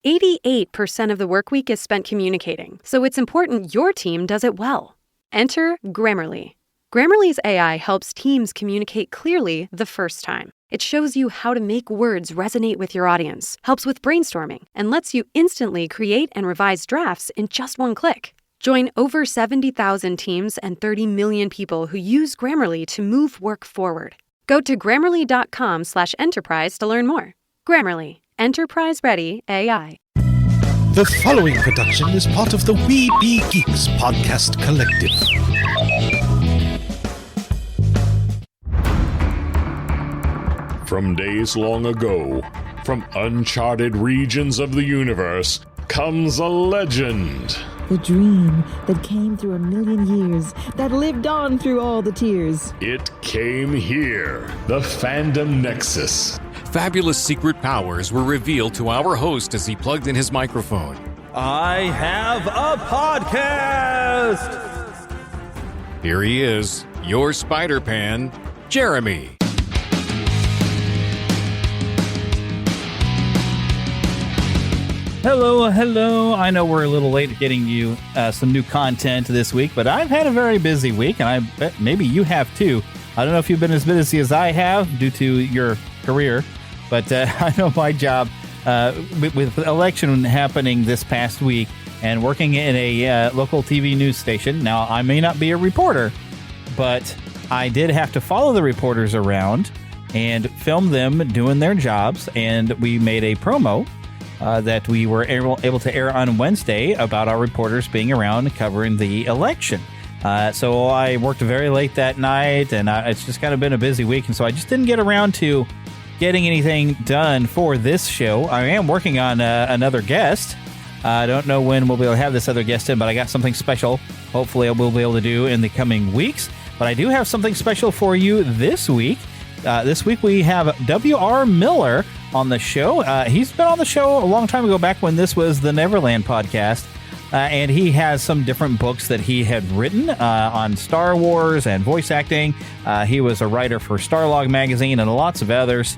88% of the work week is spent communicating, so it's important your team does it well. Enter Grammarly. Grammarly's AI helps teams communicate clearly the first time. It shows you how to make words resonate with your audience, helps with brainstorming, and lets you instantly create and revise drafts in just one click. Join over 70,000 teams and 30 million people who use Grammarly to move work forward. Go to grammarly.com/enterprise to learn more. Grammarly, enterprise-ready AI. The following production is part of the We Be Geeks podcast collective. From days long ago, from uncharted regions of the universe, comes a legend. The dream that came through a million years, that lived on through all the tears. It came here, the Fandom Nexus. Fabulous secret powers were revealed to our host as he plugged in his microphone. I have a podcast! Here he is, your Spider-Pan, Jeremy. Hello. I know we're a little late at getting you some new content this week, but I've had a very busy week, and I bet maybe you have too. I don't know if you've been as busy as I have due to your career, but I know my job with the election happening this past week and working in a local TV news station. Now, I may not be a reporter, but I did have to follow the reporters around and film them doing their jobs, and we made a promo that we were able to air on Wednesday about our reporters being around covering the election. So I worked very late that night, and it's just kind of been a busy week, and so I just didn't get around to getting anything done for this show. I am working on another guest. I don't know when we'll be able to have this other guest in, but I got something special hopefully I will be able to do in the coming weeks. But I do have something special for you this week. This week we have W.R. Miller on the show. He's been on the show a long time ago, back when this was the Neverland podcast. And he has some different books that he had written on Star Wars and voice acting. He was a writer for Starlog magazine and lots of others.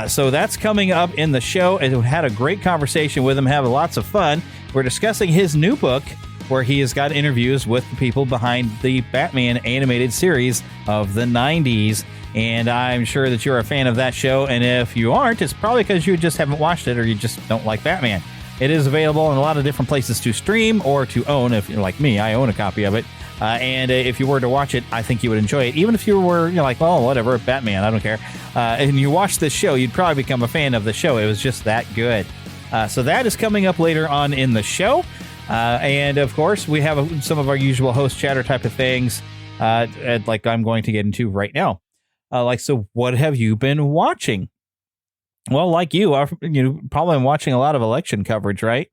So that's coming up in the show. And we had a great conversation with him, having lots of fun. We're discussing his new book, where he has got interviews with the people behind the Batman animated series of the 90s. And I'm sure that you're a fan of that show. And if you aren't, it's probably because you just haven't watched it or you just don't like Batman. It is available in a lot of different places to stream or to own. If you're like me, I own a copy of it. And if you were to watch it, I think you would enjoy it. Even if you were like, well, whatever, Batman, I don't care. And you watch this show, you'd probably become a fan of the show. It was just that good. So that is coming up later on in the show. And of course, we have some of our usual host chatter type of things, like I'm going to get into right now. So what have you been watching? Well, like you probably been watching a lot of election coverage, right?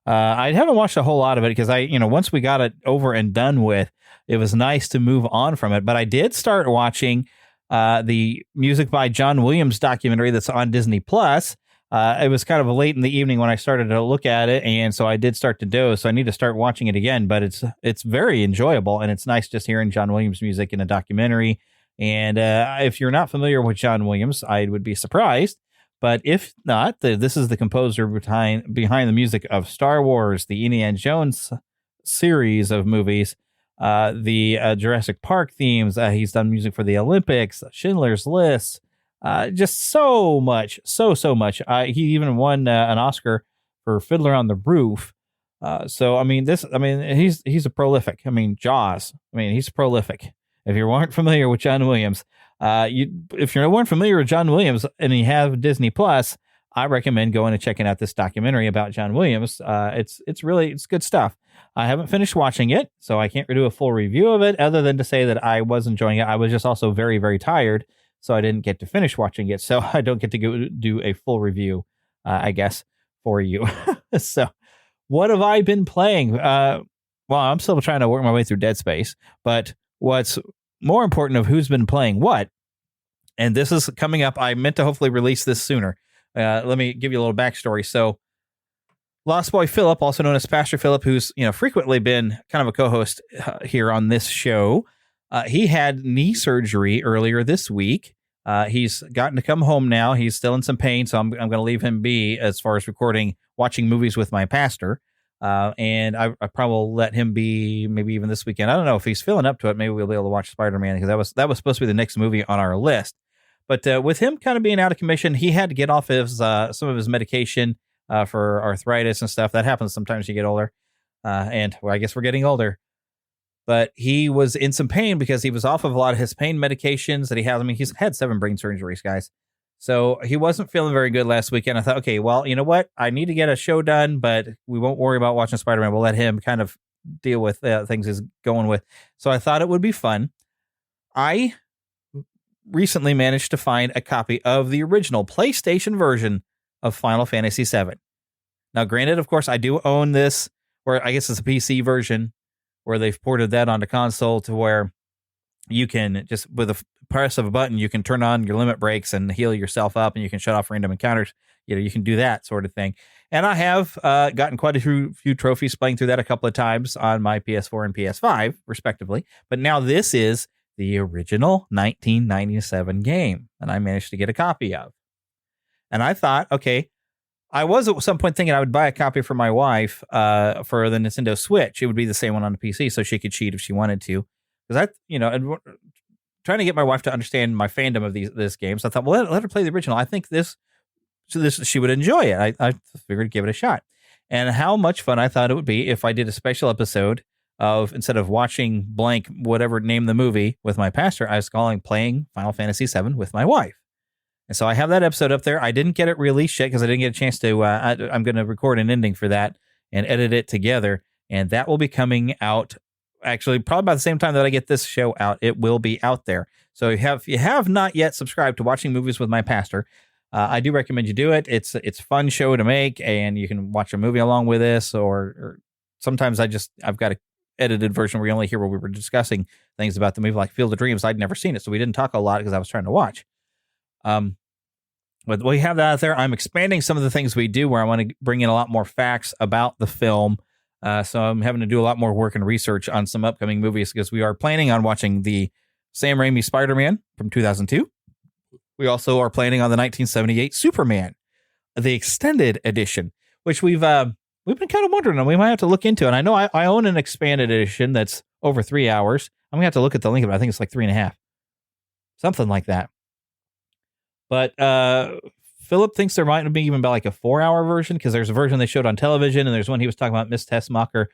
I haven't watched a whole lot of it because once we got it over and done with, it was nice to move on from it. But I did start watching the Music by John Williams documentary that's on Disney Plus. It was kind of late in the evening when I started to look at it, and so I did start to doze. So I need to start watching it again. But it's very enjoyable, and it's nice just hearing John Williams music in a documentary. And if you're not familiar with John Williams, I would be surprised. But if not, this is the composer behind the music of Star Wars, the Indiana Jones series of movies, the Jurassic Park themes. He's done music for the Olympics, Schindler's List, just so much, so much. He even won an Oscar for Fiddler on the Roof. He's a prolific. Jaws. He's prolific. If you weren't familiar with John Williams, if you weren't familiar with John Williams and you have Disney Plus, I recommend going and checking out this documentary about John Williams. It's good stuff. I haven't finished watching it, so I can't do a full review of it other than to say that I was enjoying it. I was just also very, very tired, so I didn't get to finish watching it. So I don't get to go do a full review, I guess, for you. So what have I been playing? Well, I'm still trying to work my way through Dead Space, but what's more important of who's been playing what, and this is coming up. I meant to hopefully release this sooner. Let me give you a little backstory. So Lost Boy Philip, also known as Pastor Philip, who's frequently been kind of a co-host here on this show, he had knee surgery earlier this week. He's gotten to come home now. He's still in some pain, so I'm going to leave him be as far as watching movies with my pastor. And I probably will let him be maybe even this weekend. I don't know if he's feeling up to it. Maybe we'll be able to watch Spider-Man, because that was supposed to be the next movie on our list. But with him kind of being out of commission, he had to get off his some of his medication for arthritis and stuff. That happens sometimes you get older. And well, I guess we're getting older. But he was in some pain because he was off of a lot of his pain medications that he has. I mean, he's had 7 brain surgeries, guys. So he wasn't feeling very good last weekend. I thought, okay, well, you know what? I need to get a show done, but we won't worry about watching Spider-Man. We'll let him kind of deal with things he's going with. So I thought it would be fun. I recently managed to find a copy of the original PlayStation version of Final Fantasy VII. Now, granted, of course, I do own this, or I guess it's a PC version, where they've ported that onto console to where you can just, with a press of a button, you can turn on your limit breaks and heal yourself up, and you can shut off random encounters. You know, you can do that sort of thing. And I have gotten quite a few trophies playing through that a couple of times on my PS4 and PS5, respectively. But now this is the original 1997 game, and I managed to get a copy of. And I thought, okay, I was at some point thinking I would buy a copy for my wife for the Nintendo Switch. It would be the same one on the PC, so she could cheat if she wanted to. Because trying to get my wife to understand my fandom of this game. So I thought, well, let her play the original. I think this she would enjoy it. I figured give it a shot. And how much fun I thought it would be if I did a special episode of, instead of watching blank whatever name the movie with my pastor, I was playing Final Fantasy VII with my wife. And so I have that episode up there. I didn't get it released yet because I didn't get a chance to. I'm going to record an ending for that and edit it together, and that will be coming out. Actually, probably by the same time that I get this show out, it will be out there. So if you have not yet subscribed to Watching Movies with My Pastor, I do recommend you do it. It's a fun show to make, and you can watch a movie along with this, or sometimes I've got an edited version where you only hear where we were discussing things about the movie, like Field of Dreams. I'd never seen it, so we didn't talk a lot because I was trying to watch. But we have that out there. I'm expanding some of the things we do where I want to bring in a lot more facts about the film. So I'm having to do a lot more work and research on some upcoming movies, because we are planning on watching the Sam Raimi Spider-Man from 2002. We also are planning on the 1978 Superman, the extended edition, which we've been kind of wondering, and we might have to look into. And I know I own an expanded edition that's over 3 hours. I'm gonna have to look at the link of it. I think it's like 3.5, something like that. But Philip thinks there might be even about like a 4-hour version, because there's a version they showed on television, and there's one he was talking about, Miss Tessmacher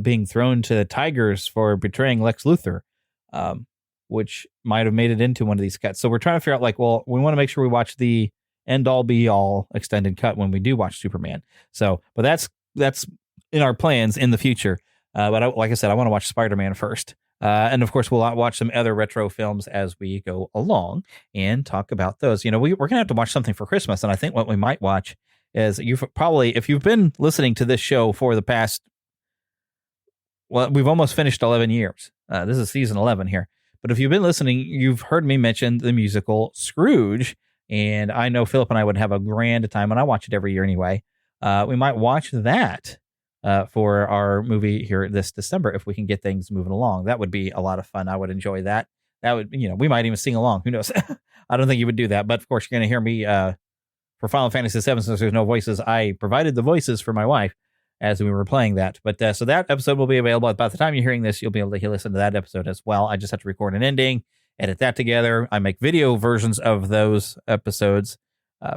being thrown to the tigers for betraying Lex Luthor, which might have made it into one of these cuts. So we're trying to figure out, like, well, we want to make sure we watch the end-all be-all extended cut when we do watch Superman. So, but that's in our plans in the future. But like I said, I want to watch Spider-Man first. And of course, we'll watch some other retro films as we go along and talk about those. You know, we're going to have to watch something for Christmas. And I think what we might watch is, if you've been listening to this show for the past, well, we've almost finished 11 years. This is season 11 here. But if you've been listening, you've heard me mention the musical Scrooge. And I know Philip and I would have a grand time, and I watch it every year anyway. We might watch that for our movie here this December, if we can get things moving along. That would be a lot of fun. I would enjoy that. That would, we might even sing along. Who knows? I don't think you would do that, but of course you're going to hear me for Final Fantasy VII, since there's no voices. I provided the voices for my wife as we were playing that. But so that episode will be available. By the time you're hearing this, you'll be able to listen to that episode as well. I just have to record an ending, edit that together. I make video versions of those episodes,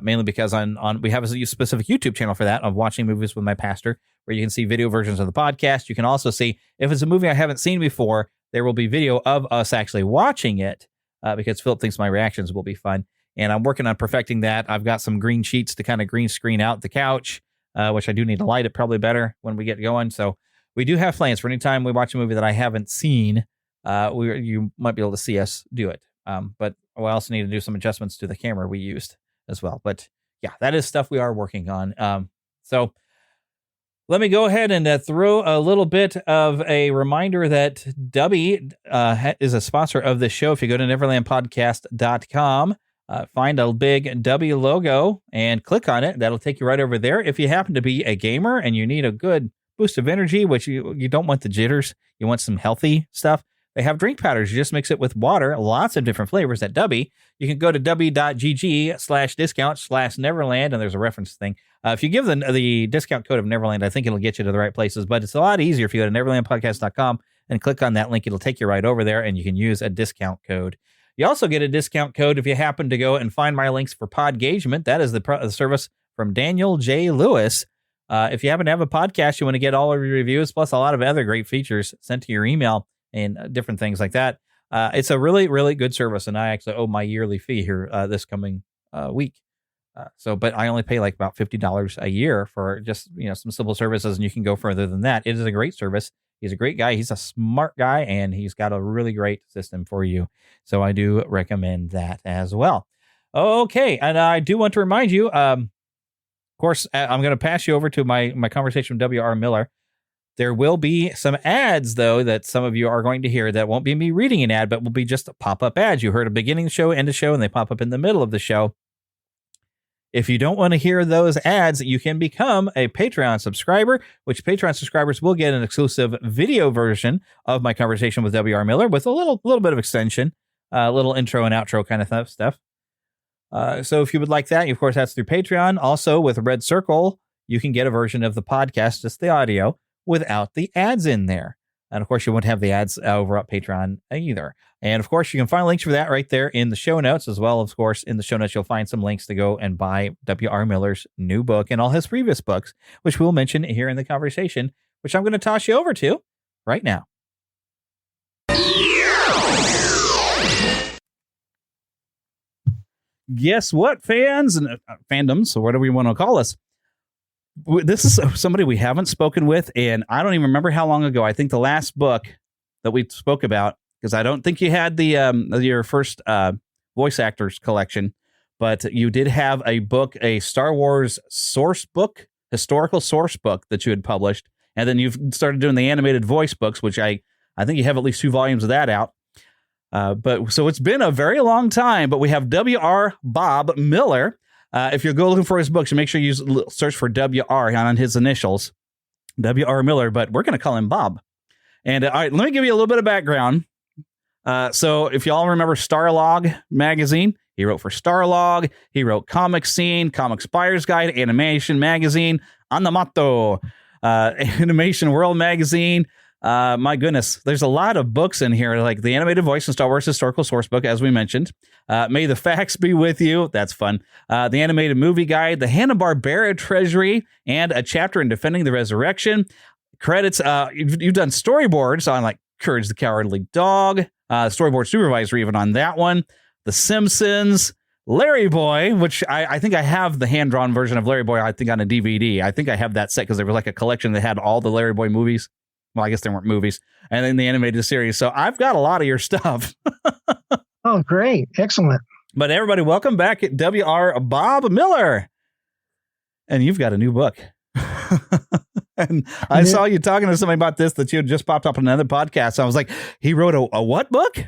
mainly because we have a specific YouTube channel for that, of Watching Movies with My Pastor, where you can see video versions of the podcast. You can also see, if it's a movie I haven't seen before, there will be video of us actually watching it, because Philip thinks my reactions will be fun. And I'm working on perfecting that. I've got some green sheets to kind of green screen out the couch, which I do need to light it probably better when we get going. So we do have plans for any time we watch a movie that I haven't seen. You might be able to see us do it. But we also need to do some adjustments to the camera we used as well. But yeah, that is stuff we are working on. So let me go ahead and throw a little bit of a reminder that Dubby is a sponsor of this show. If you go to neverlandpodcast.com, find a big W logo and click on it. That'll take you right over there. If you happen to be a gamer and you need a good boost of energy, which you don't want the jitters, you want some healthy stuff, They have drink powders. You just mix it with water, lots of different flavors at Dubby. You can go to dubby.gg/discount/Neverland, and there's a reference thing. If you give the discount code of Neverland, I think it'll get you to the right places, but it's a lot easier if you go to neverlandpodcast.com and click on that link. It'll take you right over there, and you can use a discount code. You also get a discount code if you happen to go and find my links for Podgagement. That is the service from Daniel J. Lewis. If you happen to have a podcast, you want to get all of your reviews, plus a lot of other great features sent to your email and different things like that. It's a really, really good service, and I actually owe my yearly fee here this coming week. But I only pay like about $50 a year for just, some simple services, and you can go further than that. It is a great service. He's a great guy. He's a smart guy, and he's got a really great system for you. So I do recommend that as well. Okay, and I do want to remind you, of course, I'm going to pass you over to my conversation with W.R. Miller. There will be some ads, though, that some of you are going to hear that won't be me reading an ad, but will be just pop-up ads. You heard a beginning of the show, end of the show, and they pop up in the middle of the show. If you don't want to hear those ads, you can become a Patreon subscriber, which Patreon subscribers will get an exclusive video version of my conversation with W.R. Miller with a little bit of extension, a little intro and outro kind of stuff. So if you would like that, of course, that's through Patreon. Also, with Red Circle, you can get a version of the podcast, just the audio, without the ads in there. And of course, you won't have the ads over at Patreon either. And of course, you can find links for that right there in the show notes, as well. Of course, in the show notes, you'll find some links to go and buy W.R. Miller's new book and all his previous books, which we'll mention here in the conversation, which I'm going to toss you over to right now. Guess what, fans and fandoms, or whatever you want to call us? This is somebody we haven't spoken with, and I don't even remember how long ago. I think the last book that we spoke about, because I don't think you had your first voice actors collection, but you did have a book, a Star Wars source book, historical source book that you had published, and then you've started doing the animated voice books, which I think you have at least 2 volumes of that out. But so it's been a very long time, but we have W.R. Bob Miller. If you go looking for his books, you make sure you search for W.R. on his initials, W.R. Miller, but we're going to call him Bob. And all right, let me give you a little bit of background. So if you all remember Starlog magazine, he wrote for Starlog. He wrote Comic Scene, Comics Buyer's Guide, Animation Magazine, Anamato, Animation World Magazine. My goodness, there's a lot of books in here, like the Animated Voice and Star Wars Historical Source Book, as we mentioned. May the Facts Be With You. That's fun. The Animated Movie Guide, the Hanna-Barbera Treasury, and a chapter in Defending the Resurrection. Credits, you've done storyboards on like Courage the Cowardly Dog, storyboard supervisor even on that one. The Simpsons, Larry Boy, which I think I have the hand-drawn version of Larry Boy, I think on a DVD. I think I have that set because there was like a collection that had all the Larry Boy movies. Well, I guess there weren't movies. And then the animated series. So I've got a lot of your stuff. Oh, great. Excellent. But everybody, welcome back at W.R. Bob Miller. And you've got a new book. And I saw you talking to somebody about this that you had just popped up on another podcast. So I was like, he wrote a what book?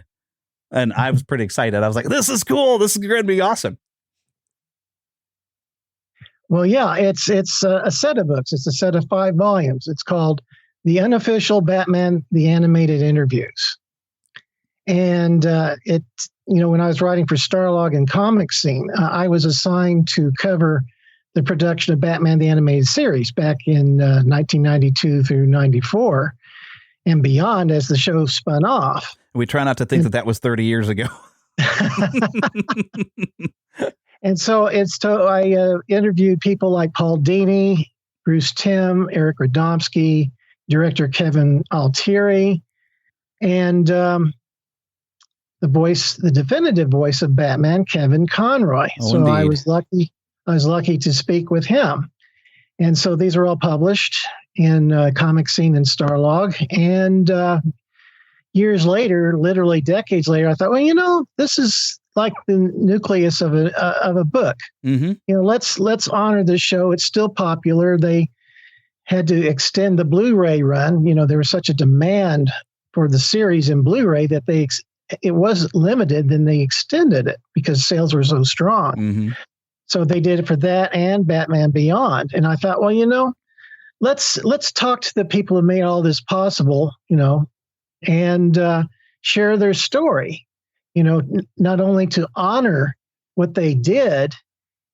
And I was pretty excited. I was like, this is cool. This is going to be awesome. Well, yeah, it's a set of books. It's a set of 5 volumes. It's called The Unofficial Batman, The Animated Interviews. And when I was writing for Starlog and Comic Scene, I was assigned to cover the production of Batman, the Animated Series back in 1992 through 94 and beyond as the show spun off. We try not to think that was 30 years ago. And so I interviewed people like Paul Dini, Bruce Timm, Eric Radomski, director Kevin Altieri, and the definitive voice of Batman, Kevin Conroy. Oh, so indeed. I was lucky to speak with him. And so these are all published in Comic Scene and Starlog. And years later, literally decades later, I thought, well, this is like the nucleus of a book. Mm-hmm. Let's honor this show. It's still popular. They had to extend the Blu-ray run. There was such a demand for the series in Blu-ray that it was limited. Then they extended it because sales were so strong. Mm-hmm. So they did it for that and Batman Beyond. And I thought, well, let's talk to the people who made all this possible, and share their story, not only to honor what they did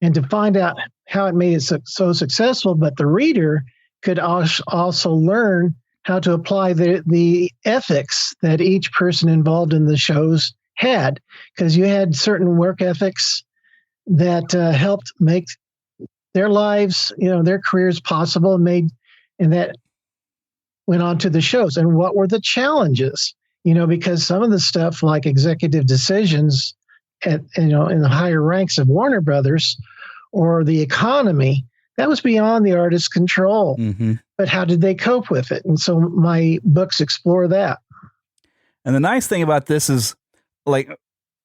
and to find out how it made it so successful, but the reader could also learn how to apply the ethics that each person involved in the shows had, because you had certain work ethics that helped make their lives, their careers possible, and that went on to the shows. And what were the challenges? Because some of the stuff like executive decisions in the higher ranks of Warner Brothers or the economy, that was beyond the artist's control. Mm-hmm. But how did they cope with it? And so my books explore that. And the nice thing about this is,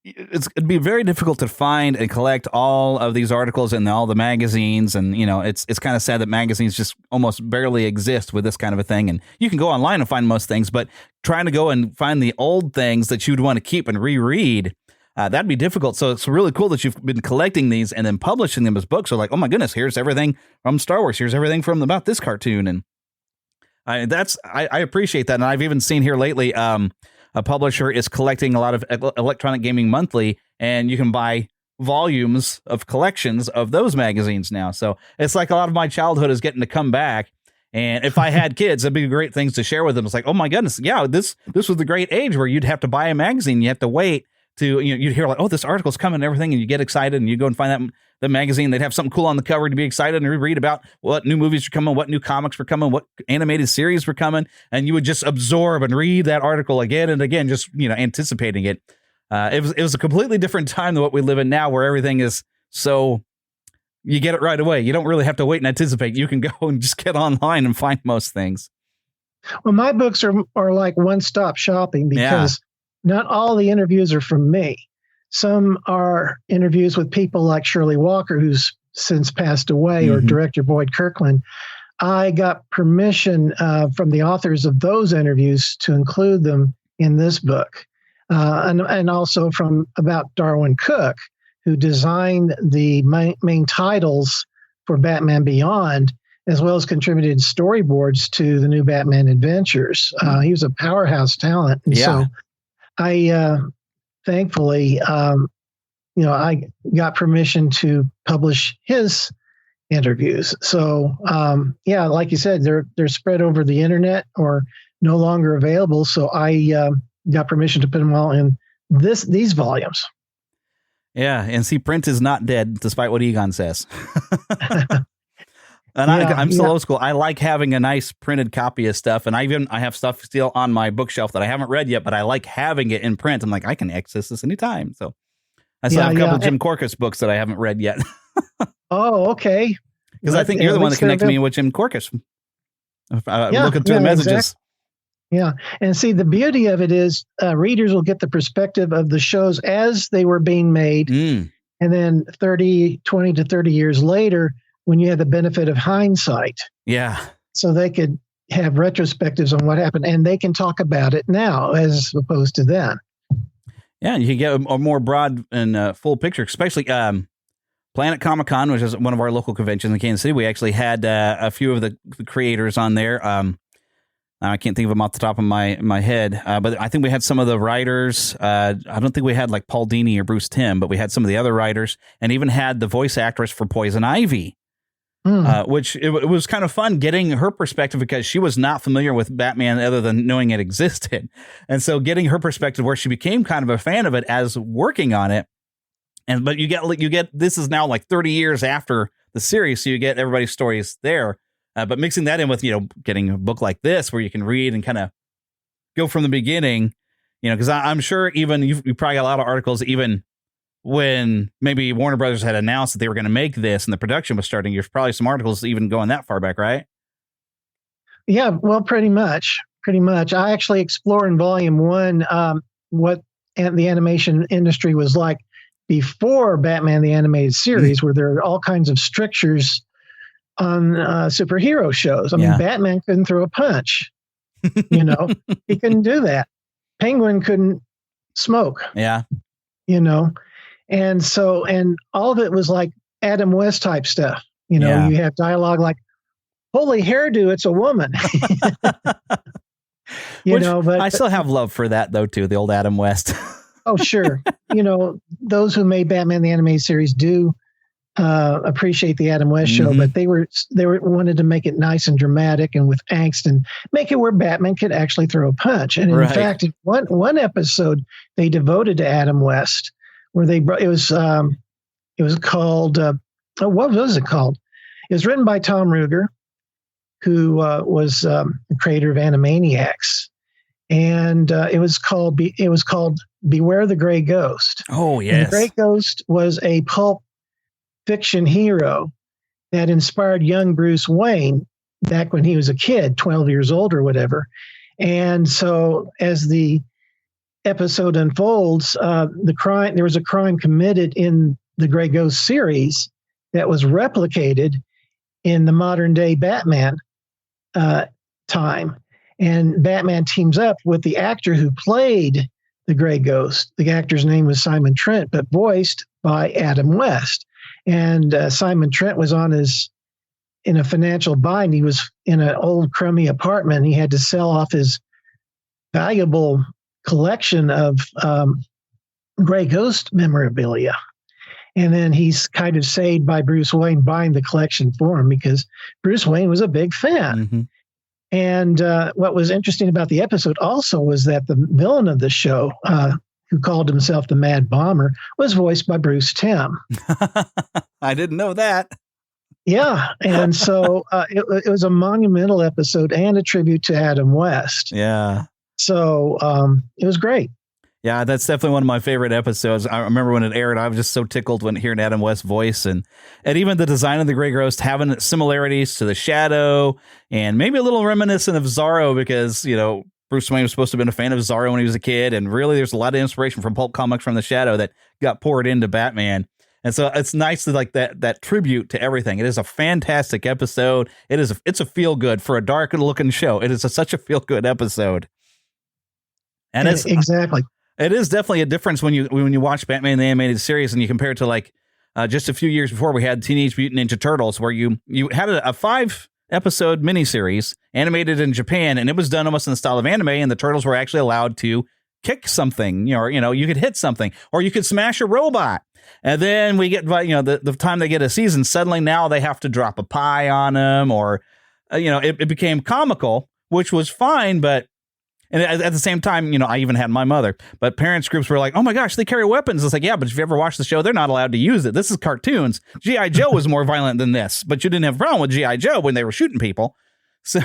it'd be very difficult to find and collect all of these articles in all the magazines. And, it's kind of sad that magazines just almost barely exist with this kind of a thing. And you can go online and find most things, but trying to go and find the old things that you'd want to keep and reread, that'd be difficult. So it's really cool that you've been collecting these and then publishing them as books. So oh my goodness, here's everything from Star Wars. Here's everything from about this cartoon. And I appreciate that. And I've even seen here lately, a publisher is collecting a lot of Electronic Gaming Monthly, and you can buy volumes of collections of those magazines now. So it's like a lot of my childhood is getting to come back. And if I had kids, that'd be great things to share with them. It's like, oh my goodness, yeah, this was the great age where you'd have to buy a magazine. You have to wait to, you'd hear oh, this article's coming and everything, and you get excited and you go and find the magazine. They'd have something cool on the cover to be excited and read about what new movies are coming, what new comics were coming, what animated series were coming, and you would just absorb and read that article again and again, just anticipating it. It was a completely different time than what we live in now, where everything is so you get it right away. You don't really have to wait and anticipate. You can go and just get online and find most things. Well, my books are like one-stop shopping because not all the interviews are from me. Some are interviews with people like Shirley Walker, who's since passed away, or director Boyd Kirkland. I got permission from the authors of those interviews to include them in this book. And also about Darwin Cook, who designed the main titles for Batman Beyond, as well as contributed storyboards to the new Batman Adventures. He was a powerhouse talent. And so I thankfully, I got permission to publish his interviews. So, like you said, they're spread over the internet or no longer available. So I got permission to put them all in these volumes. Yeah, and see, print is not dead, despite what Egon says. And I'm still old school. I like having a nice printed copy of stuff, and I have stuff still on my bookshelf that I haven't read yet, but I like having it in print. I'm like, I can access this anytime. So I still have a couple of Jim Korkis books that I haven't read yet. Oh, okay. Because I think you're the one that connected me with Jim Korkis. Looking through the messages. Exactly. Yeah. And see, the beauty of it is readers will get the perspective of the shows as they were being made. And then 20 to 30 years later, when you have the benefit of hindsight. Yeah. So they could have retrospectives on what happened, and they can talk about it now as opposed to then. Yeah, you can get a more broad and full picture, especially Planet Comic-Con, which is one of our local conventions in Kansas City. We actually had a few of the creators on there. I can't think of them off the top of my head, but I think we had some of the writers. I don't think we had like Paul Dini or Bruce Timm, but we had some of the other writers, and even had the voice actress for Poison Ivy. Which it was kind of fun getting her perspective, because she was not familiar with Batman other than knowing it existed. And so getting her perspective, where she became kind of a fan of it as working on it. But you get this is now like 30 years after the series, so you get everybody's stories there. But mixing that in with, getting a book like this where you can read and kind of go from the beginning, because I'm sure even you probably got a lot of articles, even when maybe Warner Brothers had announced that they were going to make this and the production was starting. There's probably some articles even going that far back, right? Yeah, well, pretty much. I actually explore in volume 1 what the animation industry was like before Batman the Animated Series, where there are all kinds of strictures on superhero shows. I mean, Batman couldn't throw a punch. He couldn't do that. Penguin couldn't smoke. Yeah. And so, and all of it was like Adam West type stuff. You have dialogue like, holy hairdo, it's a woman. But I still have love for that though too. The old Adam West. Oh, sure. Those who made Batman the Animated Series do appreciate the Adam West show, but they wanted to make it nice and dramatic and with angst and make it where Batman could actually throw a punch. And in fact, one episode they devoted to Adam West, where it was called what was it called? It was written by Tom Ruegger, who was the creator of Animaniacs, and it was called Beware the Gray Ghost. Oh, yes. And the Gray Ghost was a pulp fiction hero that inspired young Bruce Wayne back when he was a kid, 12 years old or whatever. And so as the episode unfolds, there was a crime committed in the Gray Ghost series that was replicated in the modern day Batman time. And Batman teams up with the actor who played the Gray Ghost. The actor's name was Simon Trent, but voiced by Adam West. And Simon Trent was in a financial bind. He was in an old crummy apartment. He had to sell off his valuable collection of Gray Ghost memorabilia. And then he's kind of saved by Bruce Wayne buying the collection for him because Bruce Wayne was a big fan. Mm-hmm. And what was interesting about the episode also was that the villain of the show, who called himself the Mad Bomber, was voiced by Bruce Timm. I didn't know that. Yeah. And so it was a monumental episode and a tribute to Adam West. Yeah. So it was great. Yeah, that's definitely one of my favorite episodes. I remember when it aired, I was just so tickled when hearing Adam West's voice and even the design of the Gray Ghost having similarities to the Shadow and maybe a little reminiscent of Zorro because, Bruce Wayne was supposed to have been a fan of Zorro when he was a kid. And really, there's a lot of inspiration from pulp comics from the Shadow that got poured into Batman. And so it's nice to like that tribute to everything. It is a fantastic episode. It's a feel good for a dark looking show. It is such a feel good episode. And it's exactly. It is definitely a difference when you watch Batman the Animated Series and you compare it to like just a few years before we had Teenage Mutant Ninja Turtles, where you had a 5-episode miniseries animated in Japan, and it was done almost in the style of anime, and the turtles were actually allowed to kick something, or you could hit something, or you could smash a robot. And then we get the time they get a season, suddenly now they have to drop a pie on them, or it became comical, which was fine, but. And at the same time, I even had my mother, but parents groups were like, oh my gosh, they carry weapons. It's like, yeah, but if you ever watch the show, they're not allowed to use it. This is cartoons. G.I. Joe was more violent than this, but you didn't have a problem with G.I. Joe when they were shooting people. So,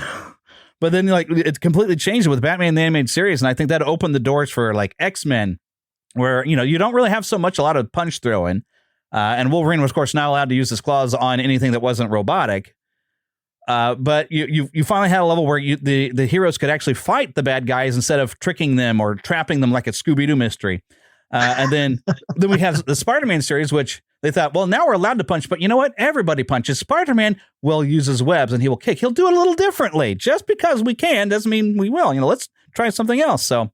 but then it completely changed with Batman the Animated Series. And I think that opened the doors for like X-Men where, you don't really have a lot of punch throwing. And Wolverine was, of course, not allowed to use his claws on anything that wasn't robotic. But you finally had a level where the heroes could actually fight the bad guys instead of tricking them or trapping them like a Scooby-Doo mystery. And then we have the Spider-Man series, which they thought, well, now we're allowed to punch, but you know what? Everybody punches. Spider-Man will use his webs and he will kick. He'll do it a little differently. Just because we can doesn't mean we will. Let's try something else. So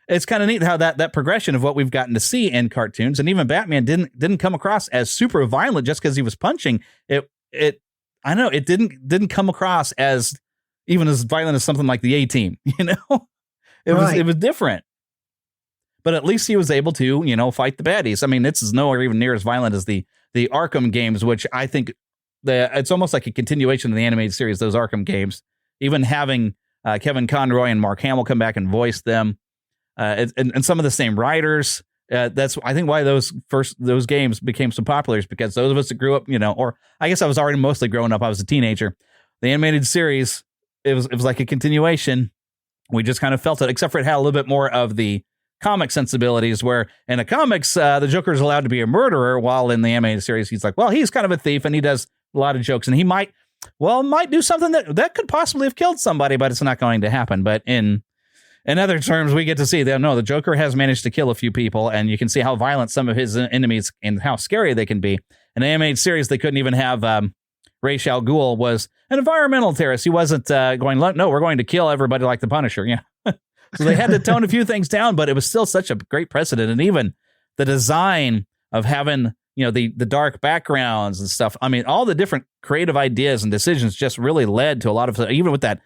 it's kind of neat how that progression of what we've gotten to see in cartoons, and even Batman didn't come across as super violent just because he was punching. I know it didn't come across as even as violent as something like the A-Team, It was different. But at least he was able to, fight the baddies. I mean, this is nowhere even near as violent as the Arkham games, which I think it's almost like a continuation of the animated series, those Arkham games. Even having Kevin Conroy and Mark Hamill come back and voice them, and some of the same writers. That's I think why those games became so popular is because those of us that grew up, or I guess I was already mostly growing up. I was a teenager. The animated series, it was like a continuation. We just kind of felt it, except for it had a little bit more of the comic sensibilities. Where in the comics, the Joker is allowed to be a murderer, while in the animated series, he's like, well, he's kind of a thief and he does a lot of jokes, and he might do something that could possibly have killed somebody, but it's not going to happen. But in other terms, we get to see that, no, the Joker has managed to kill a few people, and you can see how violent some of his enemies and how scary they can be. In the animated series, they couldn't even have Ra's al Ghul was an environmental terrorist. He wasn't going, no, we're going to kill everybody like the Punisher. Yeah. So they had to tone a few things down, but it was still such a great precedent. And even the design of having, the dark backgrounds and stuff. I mean, all the different creative ideas and decisions just really led to a lot of, even with that,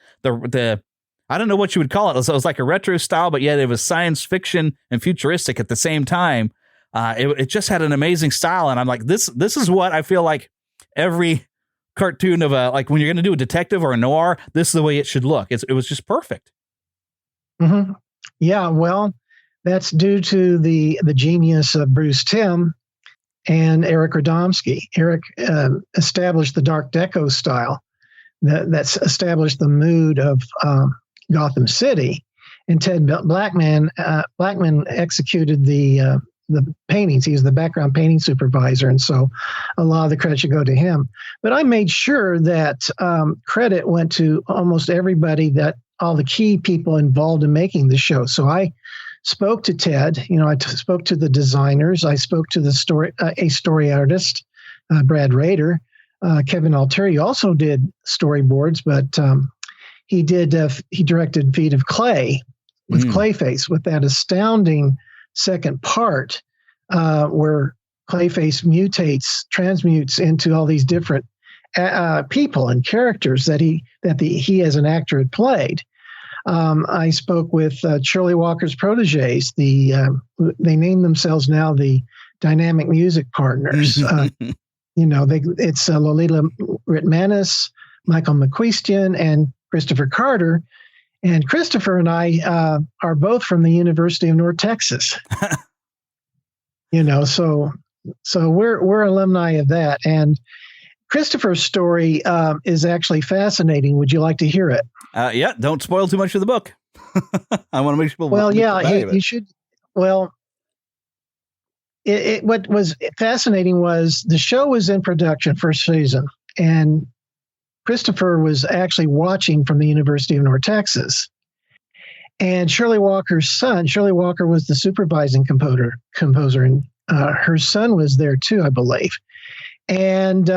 I don't know what you would call it. It was like a retro style, but yet it was science fiction and futuristic at the same time. It just had an amazing style. And I'm like, this is what I feel like every cartoon of like when you're going to do a detective or a noir, this is the way it should look. It was just perfect. Mm-hmm. Yeah, well, that's due to the genius of Bruce Timm and Eric Radomski. Eric established the Dark Deco style that's established the mood of Gotham City, and Ted Blackman executed the paintings. He was the background painting supervisor, and so a lot of the credit should go to him. But I made sure that credit went to almost everybody, that all the key people involved in making the show. So I spoke to Ted. I spoke to the designers. I spoke to the story artist, Brad Rader. Kevin Altieri also did storyboards, but he directed Feet of Clay with Clayface, with that astounding second part where Clayface transmutes into all these different people and characters that he as an actor had played. I spoke with Shirley Walker's proteges. They name themselves now the Dynamic Music Partners. It's Lolita Ritmanis, Michael McQueestian, and Christopher Carter. And Christopher and I are both from the University of North Texas. So we're alumni of that. And Christopher's story is actually fascinating. Would you like to hear it? Yeah, don't spoil too much of the book. I want to make sure. Well, yeah, you should. Well, what was fascinating was the show was in production first season, and Christopher was actually watching from the University of North Texas. And Shirley Walker's son, Shirley Walker was the supervising composer, and her son was there too, I believe. And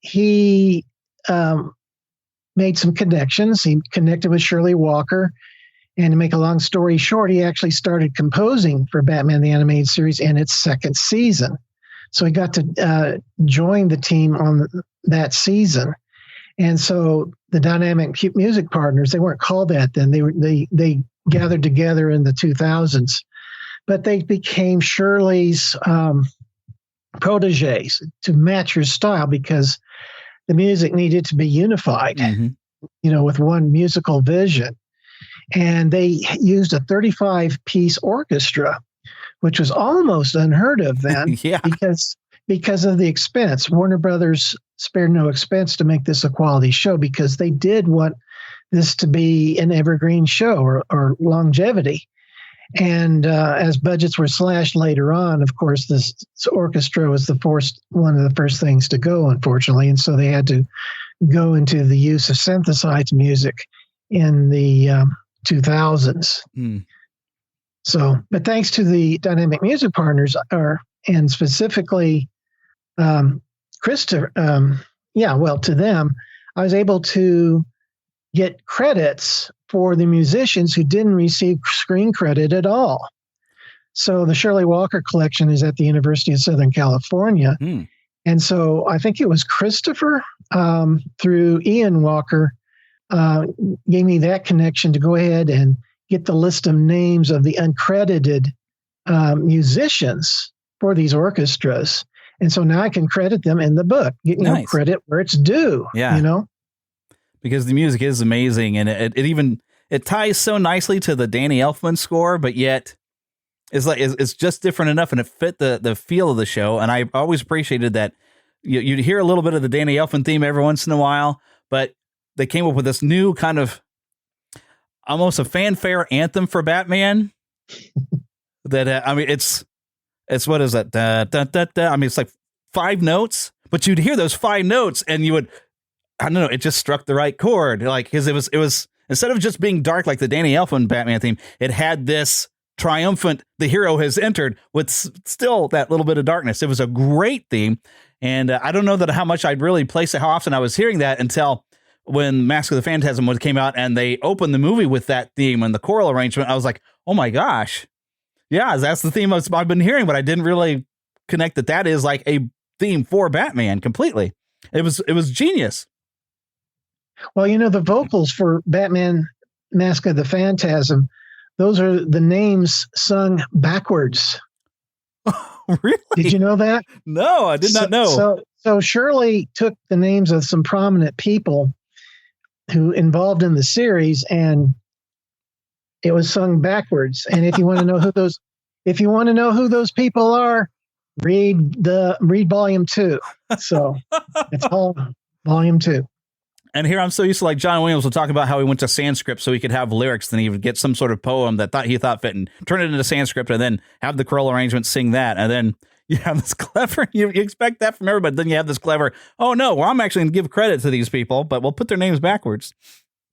he made some connections. He connected with Shirley Walker. And to make a long story short, he actually started composing for Batman the Animated Series in its second season. So he got to join the team on that season. And so the Dynamic Music Partners, they weren't called that then. They gathered together in the 2000s. But they became Shirley's proteges to match her style, because the music needed to be unified, with one musical vision. And they used a 35-piece orchestra, which was almost unheard of then, because of the expense. Warner Brothers spared no expense to make this a quality show, because they did want this to be an evergreen show or longevity. And as budgets were slashed later on, of course, this orchestra was one of the first things to go, unfortunately. And so they had to go into the use of synthesized music in the 2000s. So, but thanks to the Dynamic Music Partners, and specifically Christopher, to them, I was able to get credits for the musicians who didn't receive screen credit at all. So the Shirley Walker collection is at the University of Southern California. And so I think it was Christopher through Ian Walker gave me that connection to go ahead and get the list of names of the uncredited musicians for these orchestras. And so now I can credit them in the book, credit where it's due, Because the music is amazing, and it ties so nicely to the Danny Elfman score, but yet it's just different enough, and it fit the feel of the show. And I always appreciated that you'd hear a little bit of the Danny Elfman theme every once in a while, but they came up with this new kind of almost a fanfare anthem for Batman. That it's what is that? Da, da, da, da. I mean, it's like 5 notes, but you'd hear those 5 notes, and you would. I don't know. It just struck the right chord, because it was instead of just being dark like the Danny Elfman Batman theme, it had this triumphant. The hero has entered with still that little bit of darkness. It was a great theme, and I don't know how much I'd really place it, how often I was hearing that until when Mask of the Phantasm came out and they opened the movie with that theme and the choral arrangement. I was like, oh my gosh, yeah, that's the theme I've been hearing, but I didn't really connect that is like a theme for Batman completely. It was genius. Well, the vocals for Batman Mask of the Phantasm, those are the names sung backwards. Really? Did you know that? No, I did not know. So Shirley took the names of some prominent people who involved in the series, and it was sung backwards. And if you want to know who those people are, read volume 2. So it's all volume 2. And here I'm so used to, like, John Williams will talk about how he went to Sanskrit so he could have lyrics, then he would get some sort of poem that he thought fit and turn it into Sanskrit and then have the choral arrangement sing that. And then you have this clever, you expect that from everybody. Then you have this clever, oh no, well, I'm actually going to give credit to these people, but we'll put their names backwards.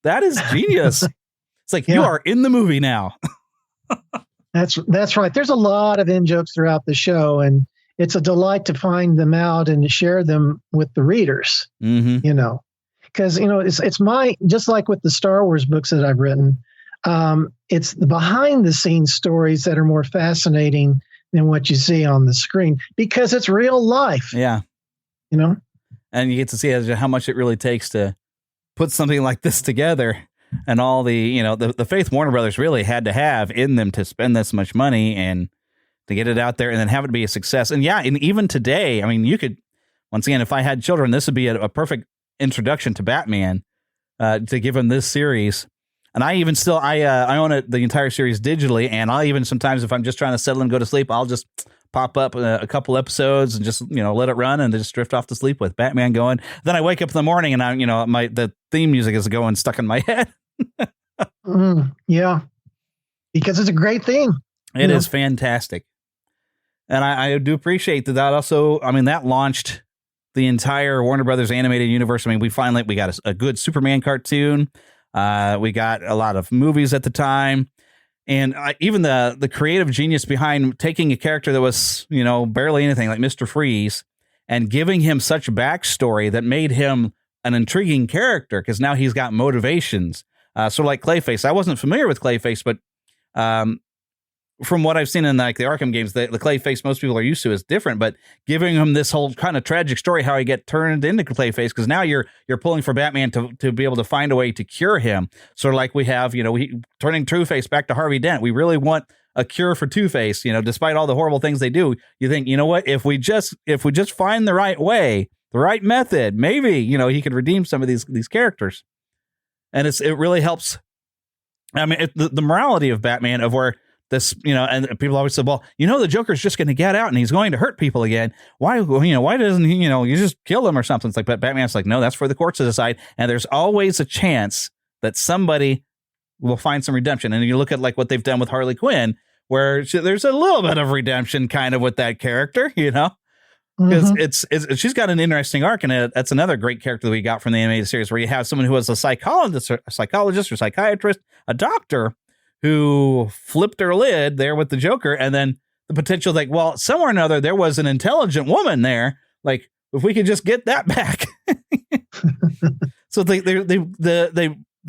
That is genius. It's like, you are in the movie now. That's right. There's a lot of in-jokes throughout the show, and it's a delight to find them out and to share them with the readers, you know. Because, you know, it's just like with the Star Wars books that I've written, it's the behind the scenes stories that are more fascinating than what you see on the screen, because it's real life. Yeah. You know? And you get to see how much it really takes to put something like this together, and all the, you know, the faith Warner Brothers really had to have in them to spend this much money and to get it out there and then have it be a success. And yeah, and even today, I mean, you could, once again, if I had children, this would be a perfect introduction to Batman, to give him this series. And I even still, I own the entire series digitally, and I'll even sometimes, if I'm just trying to settle and go to sleep, I'll just pop up a couple episodes and just, you know, let it run and just drift off to sleep with Batman going. Then I wake up in the morning and the theme music is going stuck in my head. Yeah, because it's a great theme. It is fantastic. And I do appreciate that also, I mean, that launched the entire Warner Brothers animated universe. I mean, we got a good Superman cartoon. We got a lot of movies at the time. And even the creative genius behind taking a character that was, you know, barely anything, like Mr. Freeze, and giving him such backstory that made him an intriguing character, because now he's got motivations. So like Clayface. I wasn't familiar with Clayface, but from what I've seen in like the Arkham games, the Clayface most people are used to is different, but giving him this whole kind of tragic story, how he get turned into Clayface, because now you're pulling for Batman to be able to find a way to cure him. Sort of like we have, you know, turning Two-Face back to Harvey Dent. We really want a cure for Two-Face, you know, despite all the horrible things they do. You think, you know what, if we just find the right way, the right method, maybe, you know, he could redeem some of these characters. And it really helps. I mean, the morality of Batman, of where this, you know, and people always say, well, you know, the Joker's just going to get out and he's going to hurt people again. Why doesn't he, you know, you just kill him or something? It's like, but Batman's like, no, that's for the courts to decide. And there's always a chance that somebody will find some redemption. And you look at like what they've done with Harley Quinn, where there's a little bit of redemption kind of with that character, you know, because she's got an interesting arc, and that's another great character that we got from the animated series, where you have someone who was a psychologist or psychiatrist, a doctor, who flipped her lid there with the Joker, and then the potential, like, well, somewhere or another there was an intelligent woman there. Like, if we could just get that back. So they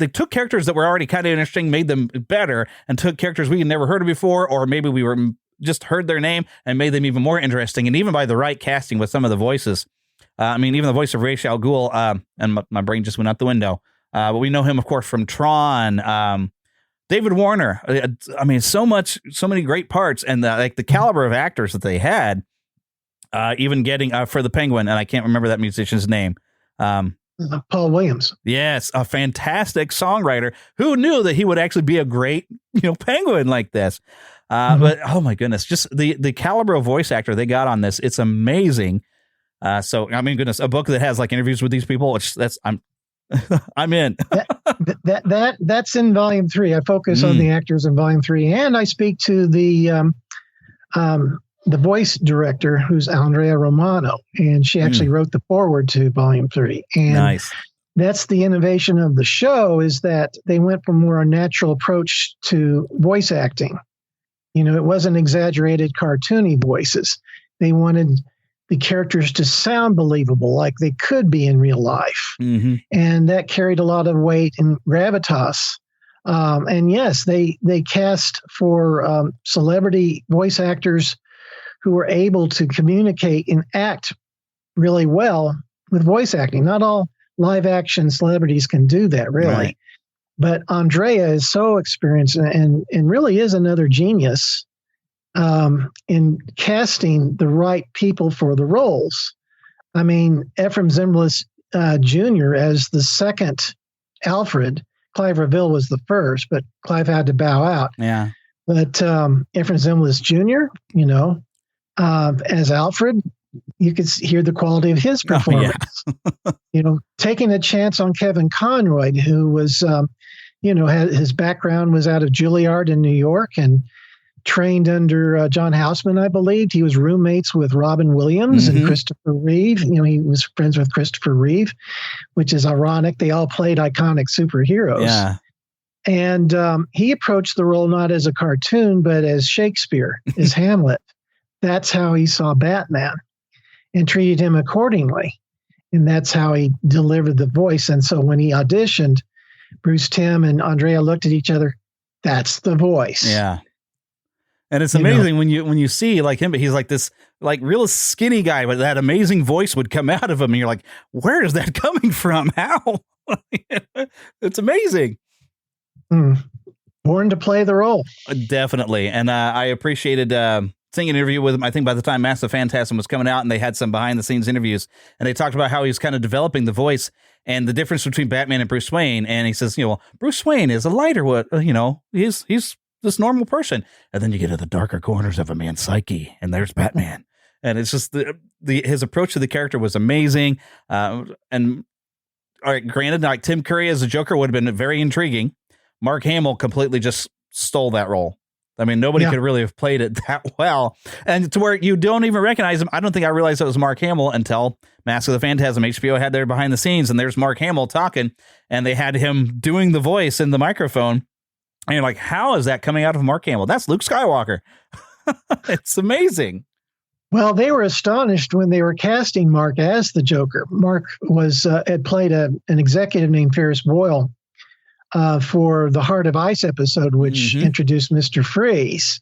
took characters that were already kind of interesting, made them better, and took characters we had never heard of before, or maybe we were just heard their name, and made them even more interesting. And even by the right casting with some of the voices, I mean, even the voice of Ra's al Ghul, and my brain just went out the window. But we know him, of course, from Tron. David Warner. I mean, so many great parts, and the caliber of actors that they had. Even getting for the Penguin, and I can't remember that musician's name. Paul Williams. Yes, a fantastic songwriter. Who knew that he would actually be a great, you know, Penguin like this? But oh my goodness, just the caliber of voice actor they got on this, it's amazing. So I mean, goodness, a book that has like interviews with these people, I'm in. That's in volume 3. I focus on the actors in volume 3, and I speak to the voice director, who's Andrea Romano, and she actually wrote the foreword to volume 3. And nice. That's the innovation of the show, is that they went for more a natural approach to voice acting. You know, it wasn't exaggerated, cartoony voices. They wanted the characters to sound believable, like they could be in real life. And that carried a lot of weight and gravitas. And yes, they cast for celebrity voice actors who were able to communicate and act really well with voice acting. Not all live action celebrities can do that, really. Right. But Andrea is so experienced and really is another genius in casting the right people for the roles. I mean, Ephraim Zimbalist Jr. as the second Alfred. Clive Reville was the first, but Clive had to bow out. Yeah. But Ephraim Zimbalist Jr., as Alfred, you could hear the quality of his performance. Oh, yeah. Taking a chance on Kevin Conroy, who was, his background was out of Juilliard in New York and trained under John Houseman, I believe. He was roommates with Robin Williams and Christopher Reeve. He was friends with Christopher Reeve, which is ironic. They all played iconic superheroes. Yeah. And he approached the role not as a cartoon, but as Shakespeare, as Hamlet. That's how he saw Batman and treated him accordingly. And that's how he delivered the voice. And so when he auditioned, Bruce Timm and Andrea looked at each other. That's the voice. Yeah. And it's amazing when you see like him, but he's like this like real skinny guy, but that amazing voice would come out of him. And you're like, where is that coming from? How? It's amazing. Born to play the role. Definitely. And I appreciated seeing an interview with him. I think by the time Master Phantasm was coming out and they had some behind the scenes interviews and they talked about how he was kind of developing the voice and the difference between Batman and Bruce Wayne. And he says, Bruce Wayne is a lighter, he's this normal person. And then you get to the darker corners of a man's psyche and there's Batman. And it's just his approach to the character was amazing. And all right, granted, like Tim Curry as a Joker would have been very intriguing. Mark Hamill completely just stole that role. I mean, nobody could really have played it that well. And to where you don't even recognize him. I don't think I realized it was Mark Hamill until Mask of the Phantasm. HBO had there behind the scenes, and there's Mark Hamill talking, and they had him doing the voice in the microphone. And you're like, how is that coming out of Mark Hamill? That's Luke Skywalker. It's amazing. Well, they were astonished when they were casting Mark as the Joker. Mark had played an executive named Ferris Boyle for the Heart of Ice episode, which introduced Mr. Freeze.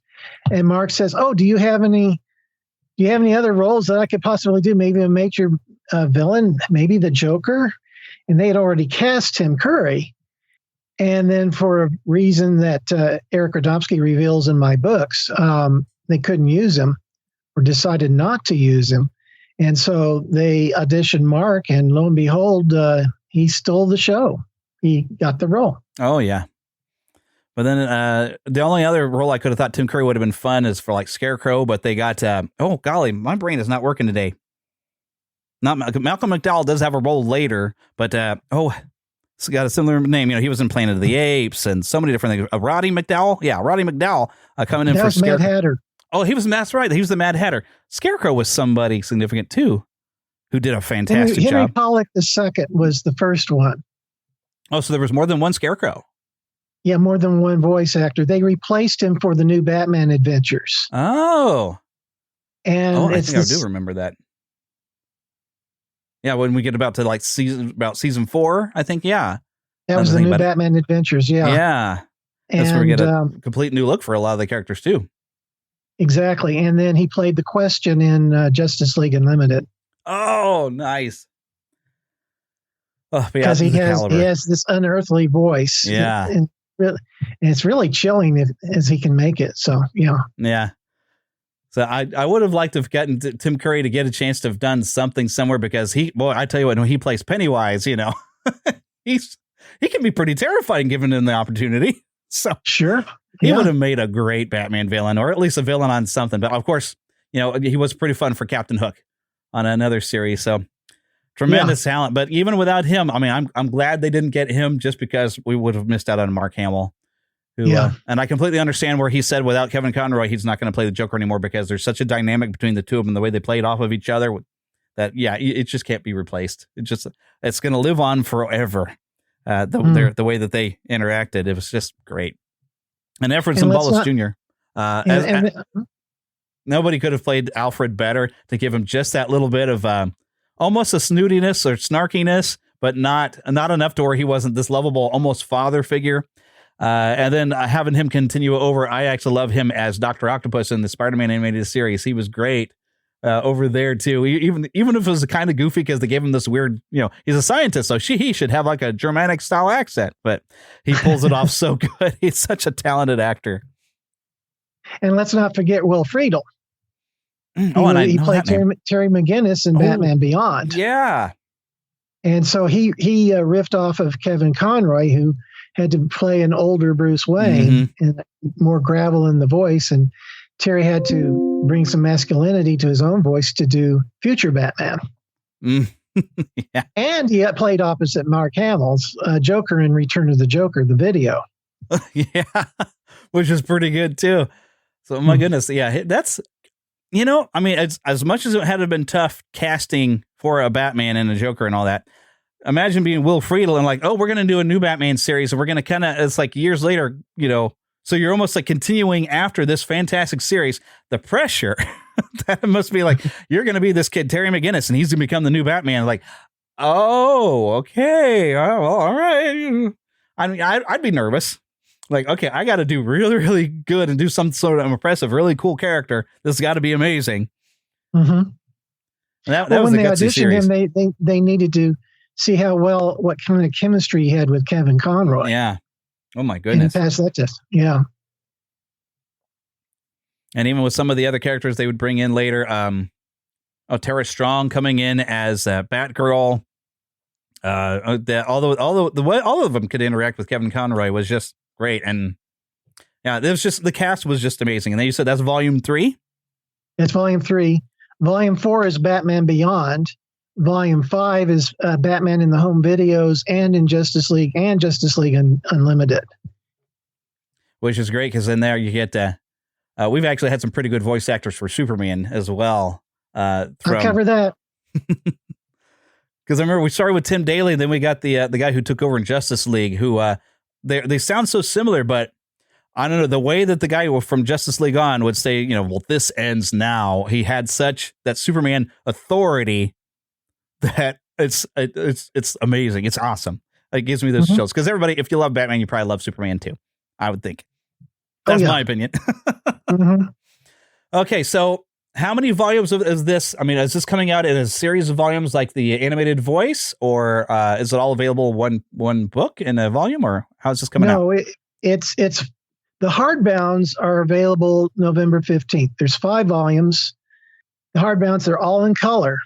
And Mark says, "Oh, do you have any other roles that I could possibly do? Maybe a major villain, maybe the Joker?" And they had already cast Tim Curry. And then for a reason that Eric Radomski reveals in my books, they couldn't use him or decided not to use him. And so they auditioned Mark, and lo and behold, he stole the show. He got the role. Oh, yeah. But then the only other role I could have thought Tim Curry would have been fun is for like Scarecrow, but they got, oh, golly, my brain is not working today. Malcolm McDowell does have a role later, but, it's got a similar name. He was in Planet of the Apes and so many different things. Roddy McDowell. Yeah, Roddy McDowell coming in for Scarecrow. Mad Hatter. Oh, that's right. He was the Mad Hatter. Scarecrow was somebody significant, too, who did a fantastic job. Henry Pollack II was the first one. Oh, so there was more than one Scarecrow. Yeah, more than one voice actor. They replaced him for the new Batman Adventures. Oh. And I think I do remember that. Yeah, when we get about season 4, I think, yeah. That was the new Batman Adventures, yeah. Yeah. That's where we get a complete new look for a lot of the characters, too. Exactly. And then he played the Question in Justice League Unlimited. Oh, nice. Because he has this unearthly voice. Yeah. And it's really chilling as he can make it. So, yeah. Yeah. So I would have liked to have gotten Tim Curry to get a chance to have done something somewhere because I tell you what, when he plays Pennywise, he can be pretty terrifying given him the opportunity. So sure. He would have made a great Batman villain, or at least a villain on something. But of course, he was pretty fun for Captain Hook on another series. So tremendous talent. But even without him, I mean, I'm glad they didn't get him just because we would have missed out on Mark Hamill. And I completely understand where he said without Kevin Conroy, he's not going to play the Joker anymore because there's such a dynamic between the two of them, the way they played off of each other, that, it just can't be replaced. It's going to live on forever. The way that they interacted, it was just great. And Ephraim Zimbalist Jr. Nobody could have played Alfred better to give him just that little bit of almost a snootiness or snarkiness, but not enough to where he wasn't this lovable, almost father figure. And then having him continue over, I actually love him as Dr. Octopus in the Spider-Man animated series. He was great over there too. Even if it was kind of goofy because they gave him this weird, he's a scientist, so he should have like a Germanic style accent, but he pulls it off so good. He's such a talented actor. And let's not forget Will Friedle. He played Terry McGinnis in Batman Beyond. Yeah. And so he riffed off of Kevin Conroy, who had to play an older Bruce Wayne and more gravel in the voice. And Terry had to bring some masculinity to his own voice to do future Batman. Yeah. And he played opposite Mark Hamill's Joker in Return of the Joker, the video. Yeah, which is pretty good too. So my goodness, yeah, that's, I mean, as much as it had been tough casting for a Batman and a Joker and all that, imagine being Will Friedle and like, oh, we're going to do a new Batman series. And we're going to it's like years later, so you're almost like continuing after this fantastic series. The pressure that must be like, you're going to be this kid, Terry McGinnis, and he's going to become the new Batman. Like, oh, okay. Oh, well, all right. I mean, I'd be nervous. Like, okay, I got to do really, really good and do some sort of impressive, really cool character. This has got to be amazing. Mm-hmm. That was when they auditioned him, they needed to see what kind of chemistry he had with Kevin Conroy. Yeah. Oh my goodness. And pass that test. Yeah. And even with some of the other characters they would bring in later, Tara Strong coming in as Batgirl. Although the way all of them could interact with Kevin Conroy was just great. And yeah, it was just, the cast was just amazing. And then you said that's volume 3? That's volume 3. Volume 4 is Batman Beyond. Volume 5 is Batman in the home videos and in Justice League and Justice League Unlimited. Which is great because in there you get, we've actually had some pretty good voice actors for Superman as well. I'll cover that. Because I remember we started with Tim Daly, and then we got the guy who took over in Justice League, who they sound so similar, but I don't know, the way that the guy from Justice League on would say, well, this ends now. He had such that Superman authority that it's amazing. It's awesome. It gives me those chills because everybody, if you love Batman, you probably love Superman too. I would think. That's my opinion. Okay, so how many volumes is this? I mean, is this coming out in a series of volumes like the animated voice, or is it all available one book in a volume, or how's this coming out? No, it's the hardbounds are available November 15th. There's 5 volumes. The hardbounds are all in color.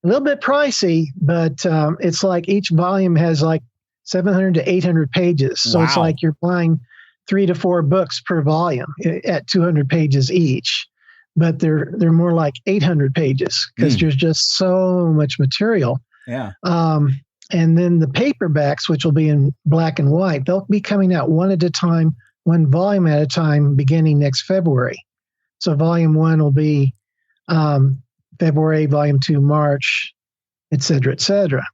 A little bit pricey, but it's like each volume has like 700 to 800 pages. So It's like you're buying 3 to 4 books per volume at 200 pages each. But they're more like 800 pages because there's just so much material. Yeah. And then the paperbacks, which will be in black and white, they'll be coming out one at a time, one volume at a time, beginning next February. So volume 1 will be February, volume 2, March, et cetera, et cetera.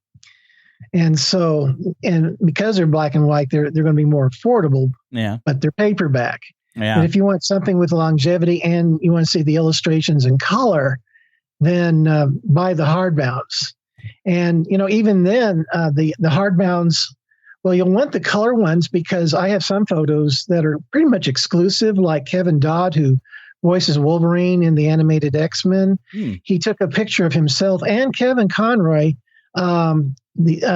And so, and because they're black and white, they're going to be more affordable. Yeah. But they're paperback. Yeah. And if you want something with longevity and you want to see the illustrations in color, then buy the hardbounds. And, even then, the hardbounds, well, you'll want the color ones because I have some photos that are pretty much exclusive, like Kevin Dodd, who voices Wolverine in the animated X-Men. He took a picture of himself and Kevin Conroy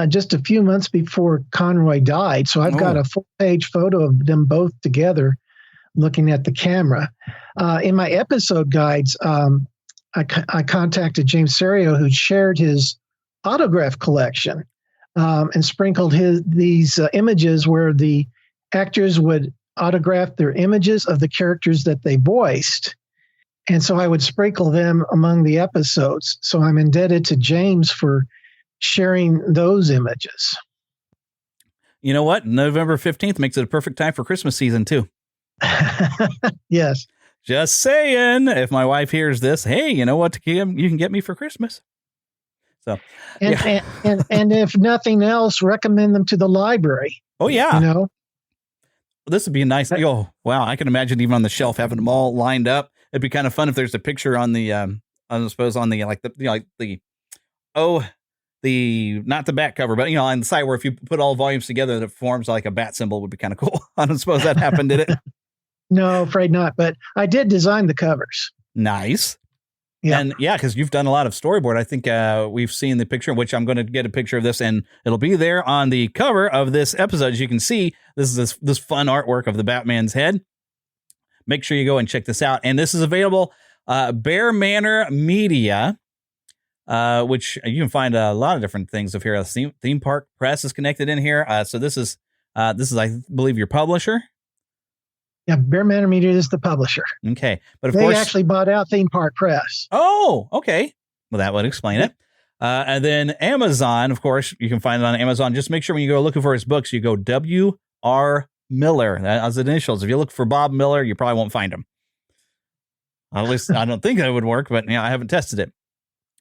just a few months before Conroy died. So I've got a full-page photo of them both together looking at the camera. In my episode guides, I contacted James Serio, who shared his autograph collection and sprinkled these images where the actors would autograph their images of the characters that they voiced. And so I would sprinkle them among the episodes. So I'm indebted to James for sharing those images. You know what? November 15th makes it a perfect time for Christmas season too. Yes. Just saying, if my wife hears this, hey, you know what you can get me for Christmas? So, and if nothing else, recommend them to the library. Oh yeah. This would be a nice. Oh wow, I can imagine even on the shelf having them all lined up. It'd be kind of fun if there's a picture on the, I suppose on the not the back cover, but on the side where if you put all volumes together, it forms like a bat symbol. Would be kind of cool. I don't suppose that happened, did it? No, afraid not. But I did design the covers. Nice. Yeah. And yeah, because you've done a lot of storyboard. I think we've seen the picture, which I'm going to get a picture of this, and it'll be there on the cover of this episode. As you can see, this is this fun artwork of the Batman's head. Make sure you go and check this out. And this is available Bear Manor Media, which you can find a lot of different things of here. Theme Park Press is connected in here. So this is, I believe, your publisher. Yeah, Bear Manor Media is the publisher. Okay. But of they course, actually bought out Theme Park Press. Oh, okay. Well, that would explain it. And then Amazon, of course, you can find it on Amazon. Just make sure when you go looking for his books, you go W.R. Miller as initials. If you look for Bob Miller, you probably won't find him. At least I don't think that would work, but I haven't tested it.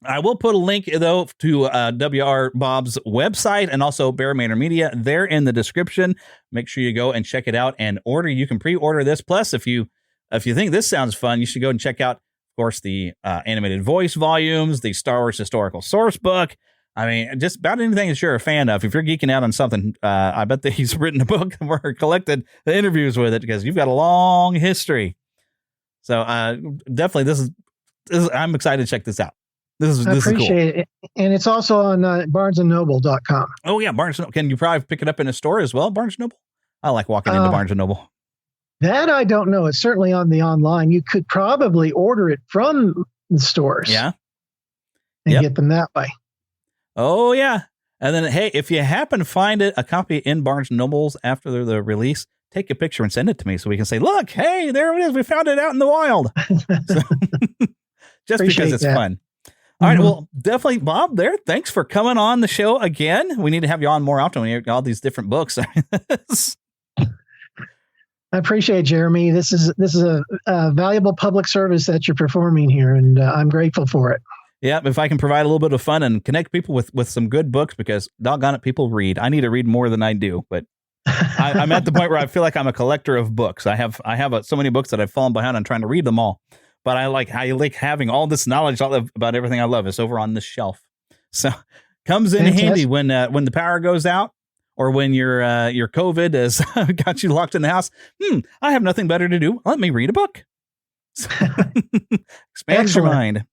I will put a link, though, to W.R. Bob's website and also Bear Manor Media there in the description. Make sure you go and check it out and order. You can pre-order this. Plus, if you think this sounds fun, you should go and check out, of course, the animated voice volumes, the Star Wars historical source book. I mean, just about anything that you're a fan of. If you're geeking out on something, I bet that he's written a book or collected the interviews with it because you've got a long history. So definitely, this is I'm excited to check this out. This I is cool. appreciate it. And it's also on barnesandnoble.com. Oh, yeah. Barnes & Noble. Can you probably pick it up in a store as well, Barnes & Noble? I like walking into Barnes & Noble. That I don't know. It's certainly on the online. You could probably order it from the stores. Yeah. And get them that way. Oh, yeah. And then, hey, if you happen to find a copy in Barnes & Noble's after the release, take a picture and send it to me so we can say, look, hey, there it is. We found it out in the wild. Just because it's fun. All right. Well, definitely, Bob, there. Thanks for coming on the show again. We need to have you on more often when you have all these different books. I appreciate it, Jeremy. This is a valuable public service that you're performing here, and I'm grateful for it. Yeah, if I can provide a little bit of fun and connect people with some good books, because doggone it, people read. I need to read more than I do, but I'm at the point where I feel like I'm a collector of books. I have so many books that I've fallen behind on trying to read them all. But I like having all this knowledge about everything I love. It's over on this shelf, so comes in handy when the power goes out or when your COVID has got you locked in the house. I have nothing better to do. Let me read a book. Expands your mind.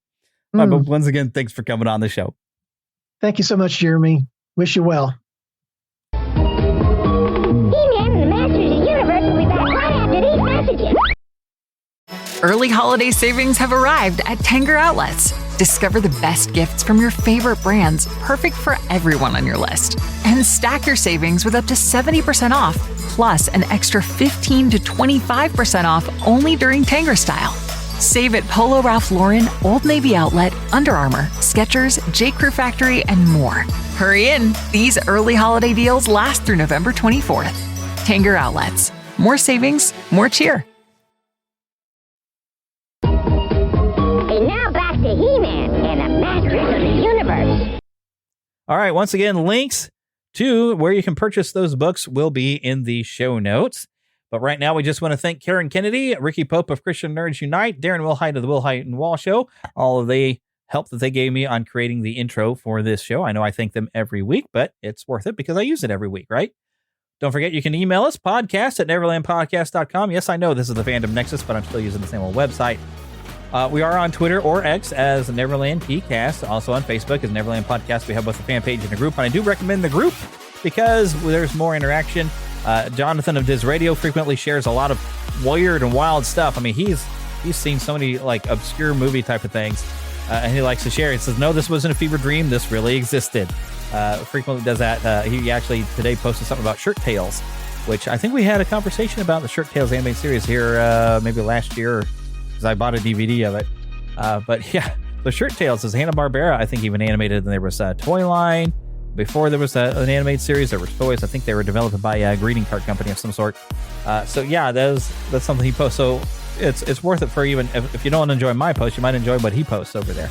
But once again, thanks for coming on the show. Thank you so much, Jeremy. Wish you well. He-Man and the Masters of the Universe will be back right after these messages. Early holiday savings have arrived at Tanger Outlets. Discover the best gifts from your favorite brands, perfect for everyone on your list. And stack your savings with up to 70% off, plus an extra 15 to 25% off only during Tanger Style. Save at Polo Ralph Lauren, Old Navy Outlet, Under Armour, Skechers, J. Crew Factory, and more. Hurry in. These early holiday deals last through November 24th. Tanger Outlets. More savings, more cheer. And now back to He-Man and the Masters of the Universe. All right. Once again, links to where you can purchase those books will be in the show notes. But right now, we just want to thank Karen Kennedy, Ricky Pope of Christian Nerds Unite, Darren Wilhite of the Wilhite and Wall Show, all of the help that they gave me on creating the intro for this show. I know I thank them every week, but it's worth it because I use it every week, right? Don't forget, you can email us, podcast@neverlandpodcast.com. Yes, I know this is the Fandom Nexus, but I'm still using the same old website. We are on Twitter or X as Neverland PCast, also on Facebook as Neverland Podcast. We have both a fan page and a group, and I do recommend the group because there's more interaction. Jonathan of Diz Radio frequently shares a lot of weird and wild stuff. I mean, he's seen so many like obscure movie type of things, and he likes to share. He says, "No, this wasn't a fever dream. This really existed." Frequently does that. He actually today posted something about Shirt Tales, which I think we had a conversation about the Shirt Tales animated series here maybe last year, because I bought a DVD of it. But yeah, the Shirt Tales is Hanna-Barbera. I think even animated, and there was a Toy Line. Before there was an animated series, there were toys. I think they were developed by a greeting card company of some sort. So yeah, that's something he posts. So it's worth it for even if you don't enjoy my post, you might enjoy what he posts over there.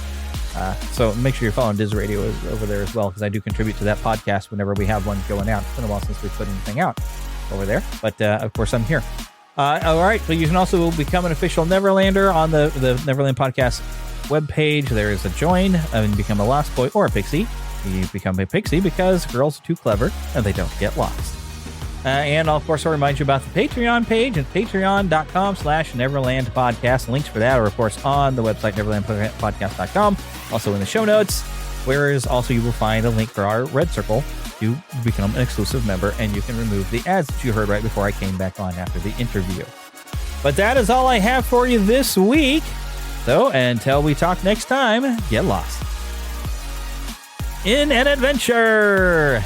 So make sure you're following Diz Radio over there as well, because I do contribute to that podcast whenever we have one going out. It's been a while since we put anything out over there, but of course I'm here. All right, so you can also become an official Neverlander on the Neverland Podcast webpage. There is a join and become a Lost Boy or a Pixie. You become a Pixie because girls are too clever and they don't get lost. And of course, I'll remind you about the Patreon page at patreon.com/Neverland Podcast. Links for that are, of course, on the website, neverlandpodcast.com. Also in the show notes, whereas also you will find a link for our Red Circle to become an exclusive member, and you can remove the ads that you heard right before I came back on after the interview. But that is all I have for you this week. So until we talk next time, get lost in an adventure.